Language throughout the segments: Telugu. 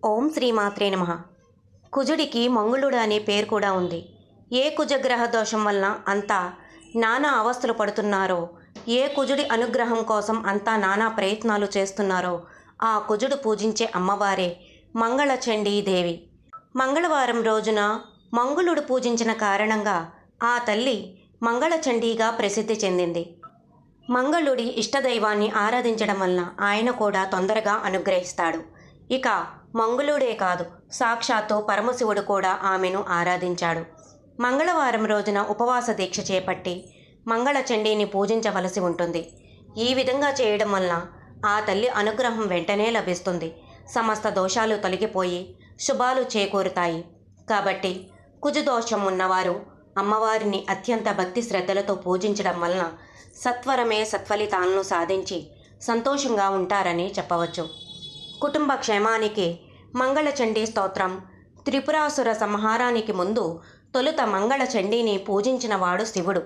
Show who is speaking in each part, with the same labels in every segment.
Speaker 1: ఓం శ్రీమాత్రే నమః. కుజుడికి మంగళుడు అనే పేరు కూడా ఉంది. ఏ కుజగ్రహ దోషం వలన అంతా నానా అవస్థలు పడుతున్నారో, ఏ కుజుడి అనుగ్రహం కోసం అంతా నానా ప్రయత్నాలు చేస్తున్నారో ఆ కుజుడు పూజించే అమ్మవారే మంగళచండీదేవి. మంగళవారం రోజున మంగళుడు పూజించిన కారణంగా ఆ తల్లి మంగళచండీగా ప్రసిద్ధి చెందింది. మంగళుడి ఇష్టదైవాన్ని ఆరాధించడం వలన ఆయన కూడా తొందరగా అనుగ్రహిస్తాడు. ఇక మంగళుడే కాదు, సాక్షాత్తు పరమశివుడు కూడా ఆమెను ఆరాధించాడు. మంగళవారం రోజున ఉపవాస దీక్ష చేపట్టి మంగళచండీని పూజించవలసి ఉంటుంది. ఈ విధంగా చేయడం వలన ఆ తల్లి అనుగ్రహం వెంటనే లభిస్తుంది. సమస్త దోషాలు తొలగిపోయి శుభాలు చేకూరుతాయి. కాబట్టి కుజదోషం ఉన్నవారు అమ్మవారిని అత్యంత భక్తి శ్రద్ధలతో పూజించడం వలన సత్వరమే సత్ఫలితాలను సాధించి సంతోషంగా ఉంటారని చెప్పవచ్చు. కుటుంబ క్షేమానికి మంగళచండీ స్తోత్రం. త్రిపురాసుర సంహారానికి ముందు తొలుత మంగళచండీని పూజించిన వాడు శివుడు.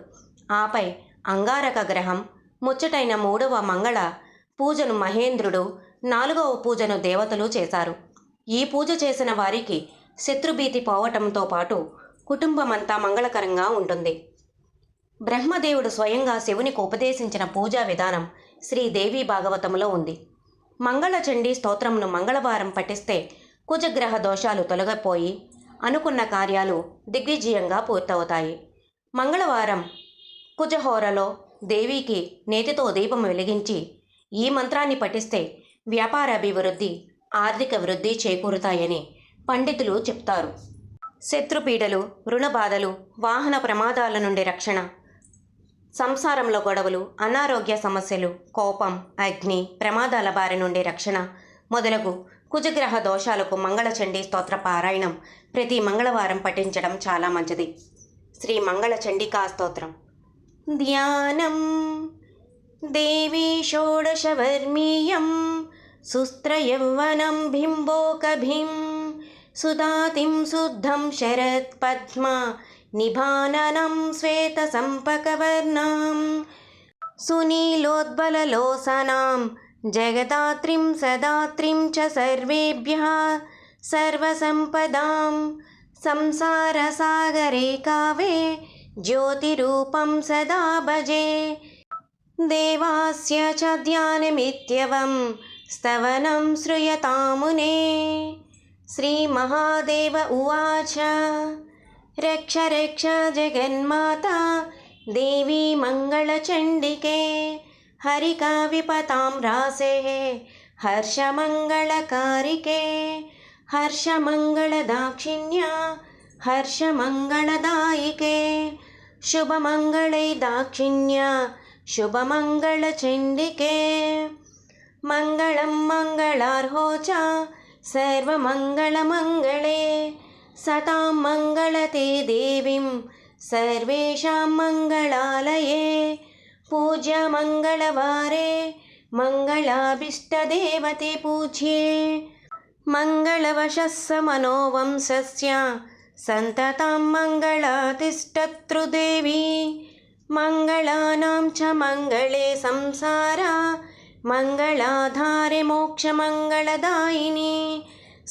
Speaker 1: ఆపై అంగారక గ్రహం, ముచ్చటైన 3వ మంగళ పూజను మహేంద్రుడు, 4వ పూజను దేవతలు చేశారు. ఈ పూజ చేసిన వారికి శత్రుభీతి పోవటంతో పాటు కుటుంబమంతా మంగళకరంగా ఉంటుంది. బ్రహ్మదేవుడు స్వయంగా శివునికి ఉపదేశించిన పూజా విధానం శ్రీదేవి భాగవతంలో ఉంది. మంగళచండీ స్తోత్రంను మంగళవారం పఠిస్తే కుజగ్రహ దోషాలు తొలగిపోయి అనుకున్న కార్యాలు దిగ్విజయంగా పూర్తవుతాయి. మంగళవారం కుజహోరలో దేవికి నేతితో దీపం వెలిగించి ఈ మంత్రాన్ని పఠిస్తే వ్యాపార అభివృద్ధి, ఆర్థిక వృద్ధి చేకూరుతాయని పండితులు చెప్తారు. శత్రుపీడలు, రుణబాధలు, వాహన ప్రమాదాల నుండి రక్షణ, సంసారంలో గొడవలు, అనారోగ్య సమస్యలు, కోపం, అగ్ని ప్రమాదాల బారి నుండి రక్షణ మొదలగు కుజగ్రహ దోషాలకు మంగళచండీ స్తోత్ర పారాయణం ప్రతి మంగళవారం పఠించడం చాలా మంచిది. శ్రీ మంగళచండికా స్తోత్రం. ధ్యానం. దేవీ షోడశవర్మీయం సుస్త్రయౌవనం బింబోకభిం సుదాతిం శుద్ధం శరత్ పద్మ నిభాననం శ్వేత సంపకవర్ణాం సునీలోద్బలలోసనాం జగదాత్రిం సదాత్రిం చ సర్వేభ్యః సర్వసంపదాం సంసారసాగరే కావే జ్యోతిరూపం సదా భజే. దేవాస్య చ ధ్యానమిత్యవం స్తవనం శ్రూయతామునే. శ్రీమహాదేవ ఉవాచ. రక్ష రక్ష జగన్మాతా దేవీ మంగళచండికే హరికా విపతాం రాసే హర్షమంగళకారికే హర్షమంగళదాక్షిణ్య హర్షమంగళదాయికే శుభమంగళై దాక్షిణ్య శుభమంగళచండికే. మంగళం మంగళార్హో చ సర్వమంగళమంగళే సతాం మంగళతే దేవీం సర్వేషాం మంగళాలయే. పూజ్య మంగళవారే మంగళాభీష్టదేవతే పూజ్యే. మంగళవశస్స మనోవంశస్య సంతతం మంగళాతిష్టతృ దేవీ. మంగళానాం చ మంగళే సంసార మంగళాధారే మోక్షమంగళదాయిని.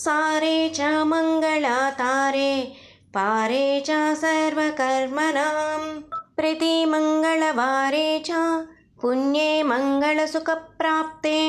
Speaker 1: సారే చ మంగళాతారే పారే చ సర్వకర్మణాం. ప్రతి మంగళవారే చ పుణ్యే మంగళసుఖప్రాప్తే.